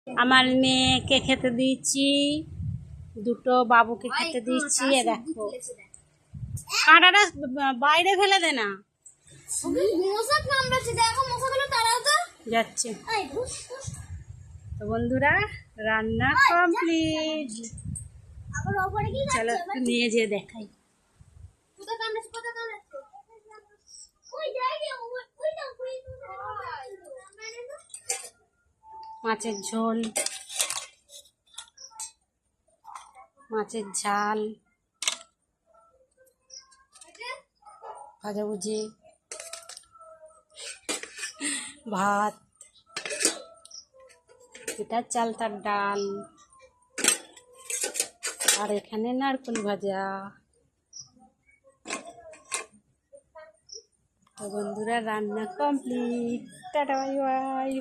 আমার মেয়েকে খেতে দিচ্ছি, দুটো বাবুকে খেতে দিচ্ছি। এ দেখো কাঁটাটা বাইরে ফেলে দে না, যাচ্ছে। তো বন্ধুরা রান্না কমপ্লিট, চলো একটু নিয়ে যেয়ে দেখাই। মাছের ঝোল, মাছের ঝাল, ভাজাভুজি, ভাত, এটা চালতার ডাল, আর এখানে নারকেল ভাজা। তো বন্ধুরা রান্না কমপ্লিট, টাটা বাই বাই।